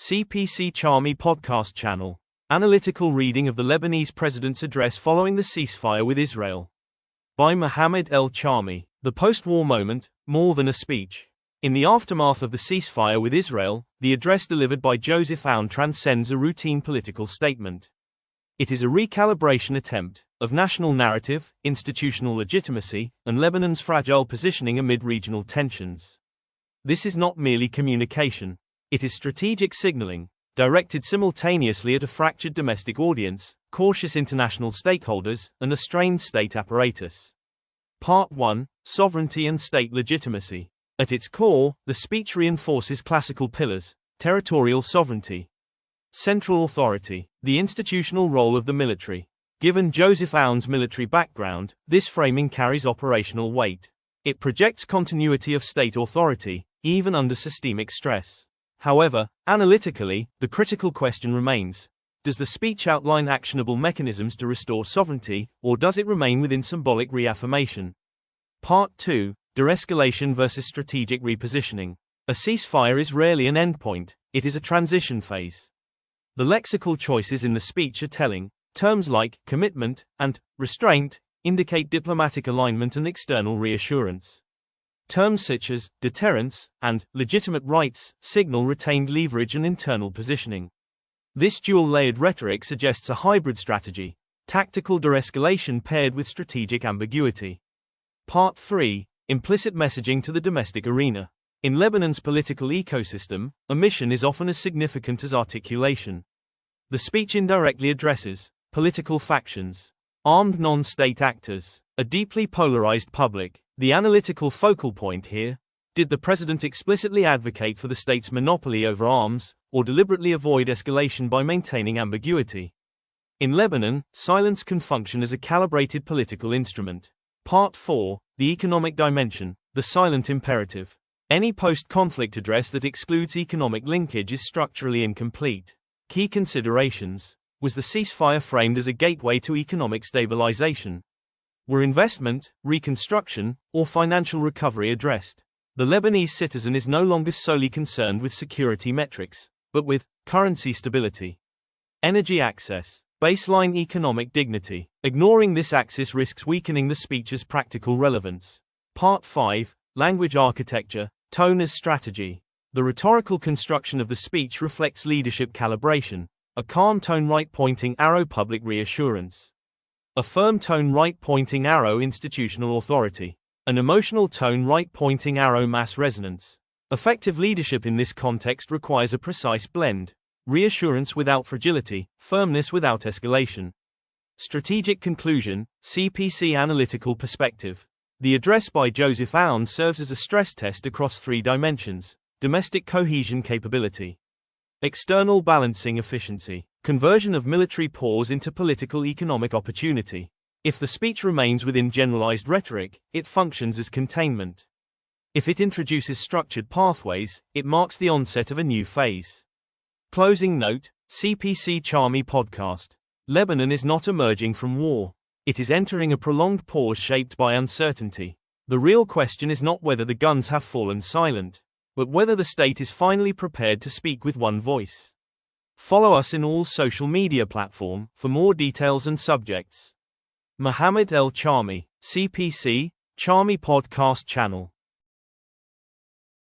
CPC Chami podcast channel. Analytical reading of the Lebanese president's address following the ceasefire with Israel. By Mohamad El Chami. The post-war moment, more than a speech. In the aftermath of the ceasefire with Israel, the address delivered by Joseph Aoun transcends a routine political statement. It is a recalibration attempt of national narrative, institutional legitimacy, and Lebanon's fragile positioning amid regional tensions. This is not merely communication. It is strategic signaling, directed simultaneously at a fractured domestic audience, cautious international stakeholders, and a strained state apparatus. Part 1: Sovereignty and State Legitimacy. At its core, the speech reinforces classical pillars: territorial sovereignty, central authority, the institutional role of the military. Given Joseph Aoun's military background, this framing carries operational weight. It projects continuity of state authority, even under systemic stress. However, analytically, the critical question remains: does the speech outline actionable mechanisms to restore sovereignty, or does it remain within symbolic reaffirmation? Part 2: De-escalation versus strategic repositioning. A ceasefire is rarely an endpoint, it is a transition phase. The lexical choices in the speech are telling. Terms like commitment and restraint indicate diplomatic alignment and external reassurance. Terms such as deterrence and legitimate rights signal retained leverage and internal positioning. This dual-layered rhetoric suggests a hybrid strategy: tactical de-escalation paired with strategic ambiguity. Part 3: Implicit messaging to the domestic arena. In Lebanon's political ecosystem, omission is often as significant as articulation. The speech indirectly addresses political factions, armed non-state actors, a deeply polarized public. The analytical focal point here: did the president explicitly advocate for the state's monopoly over arms, or deliberately avoid escalation by maintaining ambiguity? In Lebanon, silence can function as a calibrated political instrument. Part 4: The economic dimension, the silent imperative. Any post-conflict address that excludes economic linkage is structurally incomplete. Key considerations: was the ceasefire framed as a gateway to economic stabilization? Were investment, reconstruction, or financial recovery addressed? The Lebanese citizen is no longer solely concerned with security metrics, but with currency stability, energy access, baseline economic dignity. Ignoring this axis risks weakening the speech's practical relevance. Part 5: Language architecture, tone as strategy. The rhetorical construction of the speech reflects leadership calibration: a calm tone, right-pointing arrow, public reassurance; a firm tone, right-pointing arrow, institutional authority; an emotional tone, right-pointing arrow, mass resonance. Effective leadership in this context requires a precise blend: reassurance without fragility, firmness without escalation. Strategic conclusion: CPC analytical perspective. The address by Joseph Aoun serves as a stress test across three dimensions: domestic cohesion capability, external balancing efficiency, conversion of military pause into political economic opportunity. If the speech remains within generalized rhetoric, it functions as containment. If it introduces structured pathways, it marks the onset of a new phase. Closing note: CPC Chami podcast. Lebanon is not emerging from war. It is entering a prolonged pause shaped by uncertainty. The real question is not whether the guns have fallen silent, but whether the state is finally prepared to speak with one voice. Follow us in all social media platforms for more details and subjects. Mohamad El Chami, CPC, Chami podcast channel.